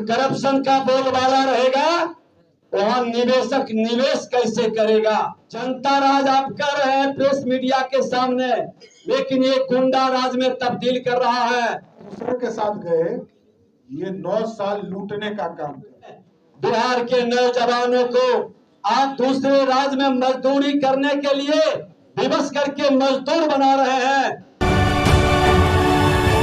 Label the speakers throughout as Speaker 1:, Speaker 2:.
Speaker 1: Corruption का बोलबाला रहेगा, वहां निवेशक निवेश कैसे करेगा। जनता राज आप कर रहे हैं प्रेस मीडिया के सामने, लेकिन ये गुंडा राज में तब्दील कर रहा है।
Speaker 2: दूसरे के साथ गए, ये 9 साल लूटने का काम।
Speaker 1: बिहार के नौजवानों को आप दूसरे राज्य में मजदूरी करने के लिए विवश करके मजदूर बना रहे हैं।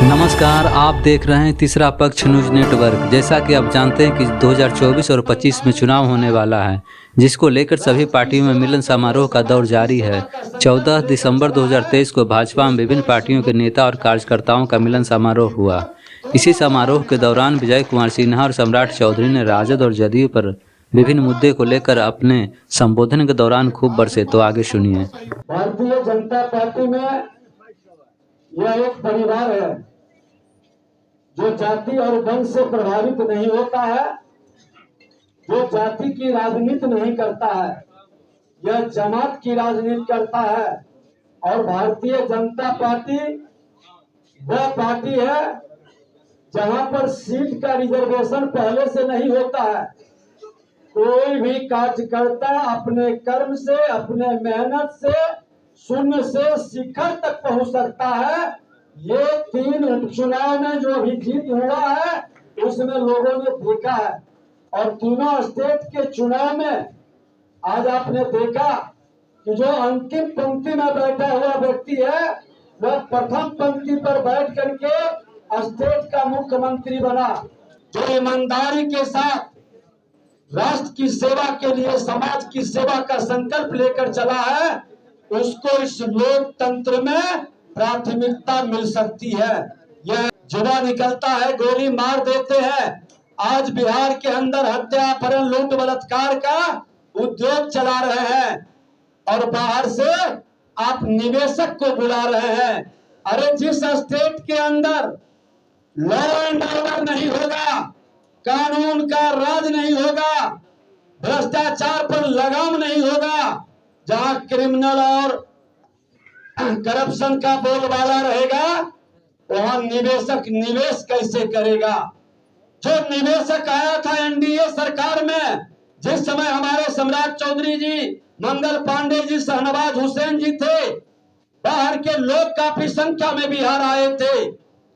Speaker 3: नमस्कार, आप देख रहे हैं तीसरा पक्ष न्यूज नेटवर्क। जैसा कि आप जानते हैं कि 2024 और 25 में चुनाव होने वाला है, जिसको लेकर सभी पार्टियों में मिलन समारोह का दौर जारी है। 14 दिसंबर 2023 को भाजपा में विभिन्न पार्टियों के नेता और कार्यकर्ताओं का मिलन समारोह हुआ। इसी समारोह के दौरान विजय कुमार सिन्हा और सम्राट चौधरी ने राजद और जदयू पर विभिन्न मुद्दे को लेकर अपने संबोधन के दौरान खूब बरसे। तो आगे सुनिए।
Speaker 1: भारतीय जनता पार्टी में यह एक परिवार है जो जाति और वंश से प्रभावित नहीं होता है, जो जाति की राजनीति नहीं करता है, यह जमात की राजनीति करता है। और भारतीय जनता पार्टी वह पार्टी है जहां पर सीट का रिजर्वेशन पहले से नहीं होता है। कोई भी कार्यकर्ता अपने कर्म से, अपने मेहनत से शून्य से शिखर तक पहुंच सकता है। ये 3 उपचुनाव में जो भी जीत हुआ है उसमें लोगों ने देखा है। और तीनों स्टेट के चुनाव में आज आपने देखा कि जो अंतिम पंक्ति में बैठा हुआ व्यक्ति है वह प्रथम पंक्ति पर बैठ करके स्टेट का मुख्यमंत्री बना। जो ईमानदारी के साथ राष्ट्र की सेवा के लिए, समाज की सेवा का संकल्प लेकर चला है, उसको इस लोकतंत्र में प्राथमिकता मिल सकती है। यह जुआ निकलता है, गोली मार देते हैं। आज बिहार के अंदर हत्या, अपहरण, लूट, बलात्कार का उद्योग चला रहे हैं और बाहर से आप निवेशक को बुला रहे हैं। अरे जिस स्टेट के अंदर लॉ एंड ऑर्डर नहीं होगा, कानून का राज नहीं होगा, भ्रष्टाचार पर लगाम नहीं होगा, जहां क्रिमिनल और करप्शन का बोलबाला रहेगा, वहां निवेशक निवेश कैसे करेगा। जो निवेशक आया था एनडीए सरकार में, जिस समय हमारे सम्राट चौधरी जी, मंगल पांडे जी, शहनवाज हुसैन जी थे, बाहर के लोग काफी संख्या में बिहार आए थे।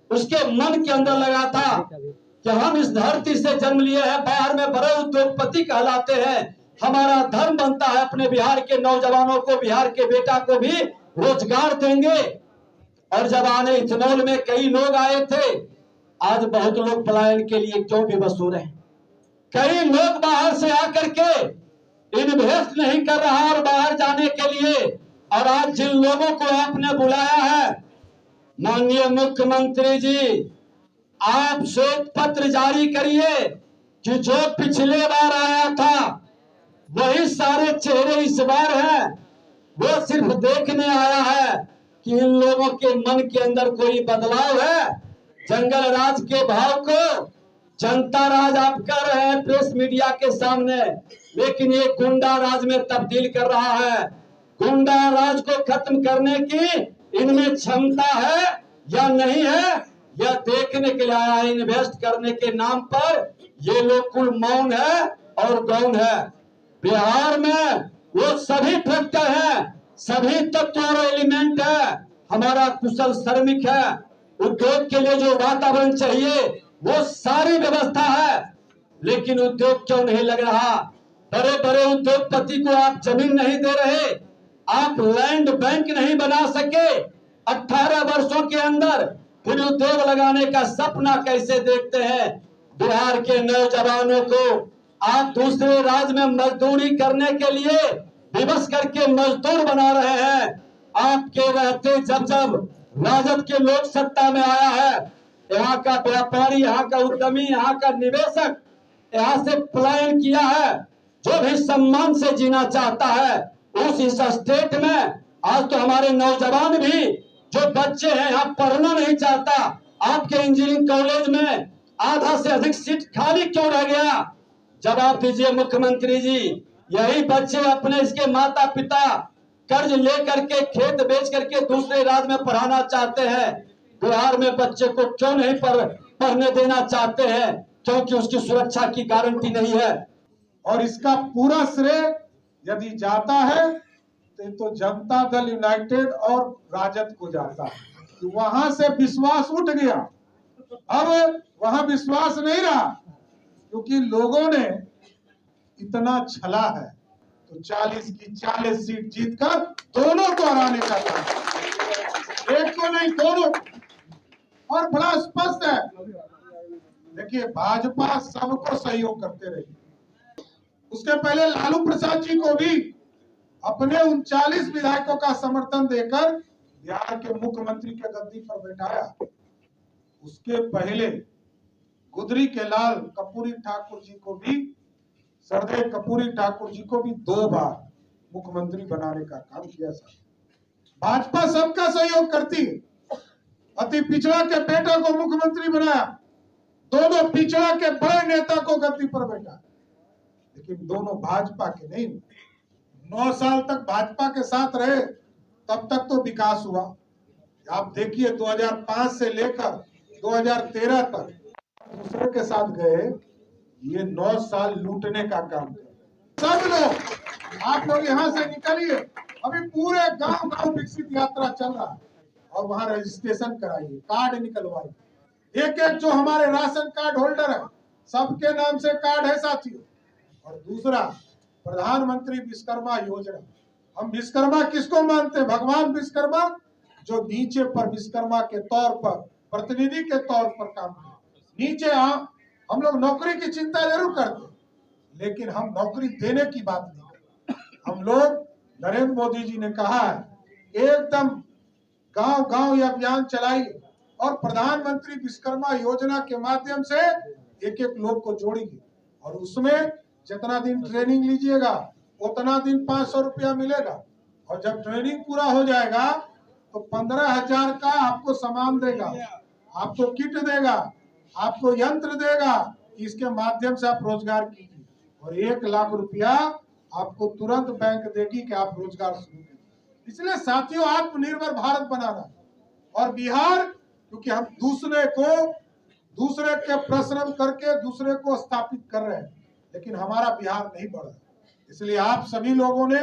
Speaker 1: उसके मन के अंदर लगा था कि हम इस धरती से जन्म लिए हैं, बाहर में बड़े उद्योगपति कहलाते हैं, हमारा धर्म बनता है अपने बिहार के नौजवानों को, बिहार के बेटा को भी रोजगार देंगे। और जब आने इथनॉल में कई लोग आए थे, आज बहुत लोग पलायन के लिए क्यों विवश हो रहे हैं। कई लोग बाहर से आकर के इन्वेस्ट नहीं कर रहा और बाहर जाने के लिए। और आज जिन लोगों को आपने बुलाया है, माननीय मुख्यमंत्री जी, आप श्वेत पत्र जारी करिए कि जो पिछले बार आया था वही सारे चेहरे इस बार हैं। वो सिर्फ देखने आया है कि इन लोगों के मन के अंदर कोई बदलाव है। जंगल राज के भाव को जनता राज आप कर रहे हैं प्रेस मीडिया के सामने, लेकिन ये गुंडा राज में तब्दील कर रहा है। गुंडा राज को खत्म करने की इनमें क्षमता है या नहीं है, यह देखने के लिए आया है। इन्वेस्ट करने के नाम पर ये लोग कुल मौन है और गौन है। बिहार में वो सभी फैक्टर है, सभी तत्व और एलिमेंट है। हमारा कुशल श्रमिक है, उद्योग के लिए जो वातावरण चाहिए वो सारी व्यवस्था है, लेकिन उद्योग क्यों नहीं लग रहा। बड़े बड़े उद्योगपति को आप जमीन नहीं दे रहे, आप लैंड बैंक नहीं बना सके 18 वर्षों के अंदर, फिर उद्योग लगाने का सपना कैसे देखते हैं। बिहार के नौजवानों को आप दूसरे राज्य में मजदूरी करने के लिए विवश करके मजदूर बना रहे हैं। आपके रहते जब जब राजद के लोग सत्ता में आया है, यहाँ का व्यापारी, यहाँ का उद्यमी, यहाँ का निवेशक यहाँ से पलायन किया है। जो भी सम्मान से जीना चाहता है उस इस स्टेट में, आज तो हमारे नौजवान भी जो बच्चे हैं यहाँ पढ़ना नहीं चाहता। आपके इंजीनियरिंग कॉलेज में आधा से अधिक सीट खाली क्यों रह गया। जवाब दीजिए मुख्यमंत्री जी। यही बच्चे अपने इसके माता पिता कर्ज लेकर के, खेत बेच करके दूसरे राज्य में पढ़ाना चाहते हैं। बिहार में बच्चे को क्यों नहीं पढ़ने देना चाहते हैं। क्योंकि उसकी सुरक्षा की गारंटी नहीं है।
Speaker 2: और इसका पूरा श्रेय यदि जाता है तो जनता दल यूनाइटेड और राजद को जाता है कि वहां से विश्वास उठ गया। अब वहां विश्वास नहीं रहा क्योंकि लोगों ने इतना छला है, तो 40 की 40 सीट जीतकर दोनों को हराने का काम, एक को नहीं दोनों। और बड़ा स्पष्ट है, देखिए भाजपा सबको सहयोग करते रही। उसके पहले लालू प्रसाद जी को भी अपने 39 विधायकों का समर्थन देकर बिहार के मुख्यमंत्री के गद्दी पर बैठाया। उसके पहले गुदरी के लाल कर्पूरी ठाकुर जी को भी, सरदेव कर्पूरी ठाकुर जी को भी 2 बार मुख्यमंत्री बनाने का काम किया। भाजपा सबका सहयोग करती है। अति पिछड़ा के बेटा को मुख्यमंत्री बनाया, दोनों पिछड़ा के बड़े नेता को गद्दी पर बैठा, लेकिन दोनों भाजपा के नहीं। 9 साल तक भाजपा के साथ रहे, तब तक तो विकास हुआ। आप देखिए 2005 से लेकर 2013 तक दूसरे के साथ गए, ये 9 साल लूटने का काम किया। सब लोग, आप लोग यहाँ से निकलिए, अभी पूरे गांव गांव विकसित यात्रा चल रहा है और वहां रजिस्ट्रेशन कराइए, कार्ड निकलवाइए। एक एक जो हमारे राशन कार्ड होल्डर है सबके नाम से कार्ड है साथियों। और दूसरा प्रधानमंत्री विश्वकर्मा योजना। हम विश्वकर्मा किसको मानते हैं? भगवान विश्वकर्मा, जो नीचे पर विश्वकर्मा के तौर पर, प्रतिनिधि के तौर पर काम करते। नीचे हम लोग नौकरी की चिंता जरूर करते, लेकिन हम नौकरी देने की बात नहीं करते। हम लोग, नरेंद्र मोदी जी ने कहा है एकदम गांव गांव ये अभियान चलाइए और प्रधानमंत्री विश्वकर्मा योजना के माध्यम से एक एक लोग को जोड़ेंगे और उसमें जितना दिन ट्रेनिंग लीजिएगा उतना दिन 500 रुपया मिलेगा। और जब ट्रेनिंग पूरा हो जाएगा तो 15,000 का आपको सामान देगा, आपको किट देगा, आपको यंत्र देगा। इसके माध्यम से आप रोजगार कीजिए और 1 लाख रुपया आपको तुरंत बैंक देगी कि आप रोजगार शुरू कीजिए। इसलिए साथियों, आत्मनिर्भर भारत बनाना और बिहार, क्योंकि हम दूसरे के परिश्रम करके दूसरे को स्थापित कर रहे हैं, लेकिन हमारा बिहार नहीं बढ़ा। इसलिए आप सभी लोगों ने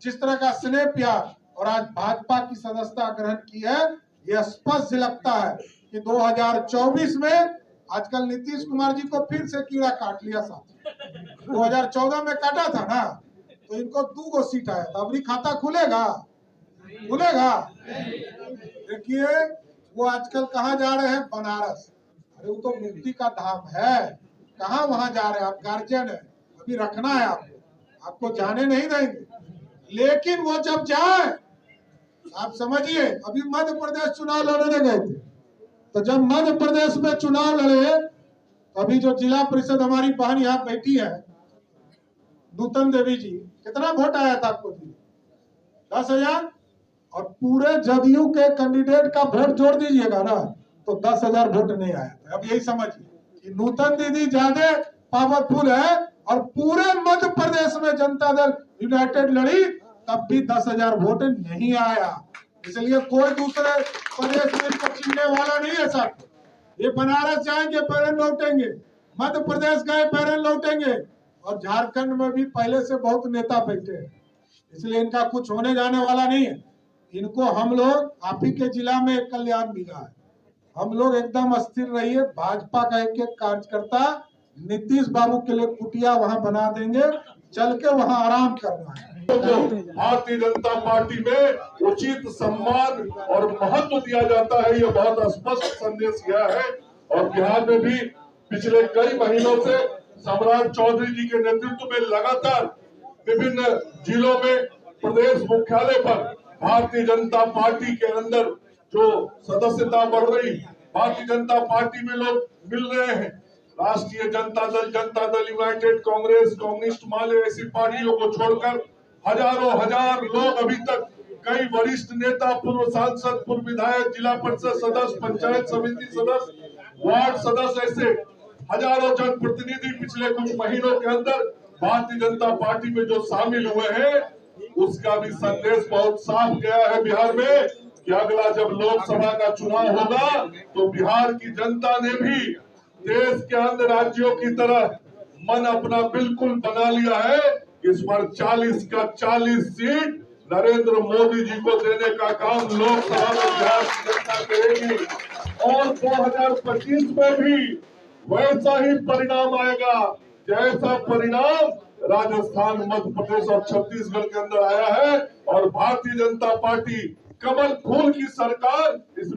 Speaker 2: जिस तरह का स्नेह प्यार और आज भाजपा की सदस्यता ग्रहण की है, यह स्पष्ट लगता है कि 2024 में आजकल नीतीश कुमार जी को फिर से कीड़ा काट लिया। साथ 2014 में काटा था ना, तो इनको 2 सीट आया था। अभी खाता खुलेगा? देखिए वो आजकल कहाँ जा रहे हैं? बनारस। अरे वो तो मुक्ति का धाम है, कहाँ वहां जा रहे हैं? आप गार्जियन है, अभी रखना है आपको जाने नहीं देंगे। लेकिन वो जब जाए, आप समझिए, अभी मध्य प्रदेश चुनाव लड़ने गए थे, तो जब मध्य प्रदेश में चुनाव लड़े, अभी जो जिला परिषद हमारी बहन यहाँ बैठी है नूतन देवी जी, कितना वोट आया था आपको? 10,000। और पूरे जदयू के कैंडिडेट का वोट जोड़ दीजिएगा ना तो 10,000 वोट नहीं आया था। अब यही समझिए कि नूतन दीदी ज्यादा पावरफुल है और पूरे मध्य प्रदेश में जनता दल यूनाइटेड लड़ी, तब भी 10,000 वोट नहीं आया। इसलिए कोई दूसरे प्रदेश में इनको चिनने वाला नहीं है साथ। ये बनारस जाएंगे पैरन लौटेंगे, मध्य प्रदेश गए पैरन लौटेंगे, और झारखंड में भी पहले से बहुत नेता बैठे हैं, इसलिए इनका कुछ होने जाने वाला नहीं है। इनको हम लोग, आप ही के जिला में एक कल्याण मिला है, हम लोग एकदम अस्थिर रहिए। भाजपा का एक एक कार्यकर्ता नीतीश बाबू के लिए कुटिया वहां बना देंगे, चल के वहां आराम करना है।
Speaker 4: भारतीय जनता पार्टी में उचित सम्मान और महत्व दिया जाता है, ये बहुत स्पष्ट संदेश गया है। और बिहार में भी पिछले कई महीनों से सम्राट चौधरी जी के नेतृत्व में लगातार विभिन्न जिलों में प्रदेश मुख्यालय पर भारतीय जनता पार्टी के अंदर जो सदस्यता बढ़ रही, भारतीय जनता पार्टी में लोग मिल रहे हैं। राष्ट्रीय जनता दल यूनाइटेड, कांग्रेस, कम्युनिस्ट माले, ऐसी पार्टियों को छोड़कर हजारों हजार लोग अभी तक, कई वरिष्ठ नेता, पूर्व सांसद, पूर्व विधायक, जिला परिषद सदस्य, पंचायत समिति सदस्य, वार्ड सदस्य, ऐसे हजारों जनप्रतिनिधि पिछले कुछ महीनों के अंदर भारतीय जनता पार्टी में जो शामिल हुए हैं, उसका भी संदेश बहुत साफ गया है बिहार में कि अगला जब लोकसभा का चुनाव होगा तो बिहार की जनता ने भी देश के अन्य राज्यों की तरह मन अपना बिल्कुल बना लिया है। इस बार 40 का 40 सीट नरेंद्र मोदी जी को देने का काम लोकसभा में बिहार की जनता करेगी और 2025 में भी वैसा ही परिणाम आएगा जैसा परिणाम राजस्थान, मध्य प्रदेश और छत्तीसगढ़ के अंदर आया है। और भारतीय जनता पार्टी कमल फूल की सरकार इस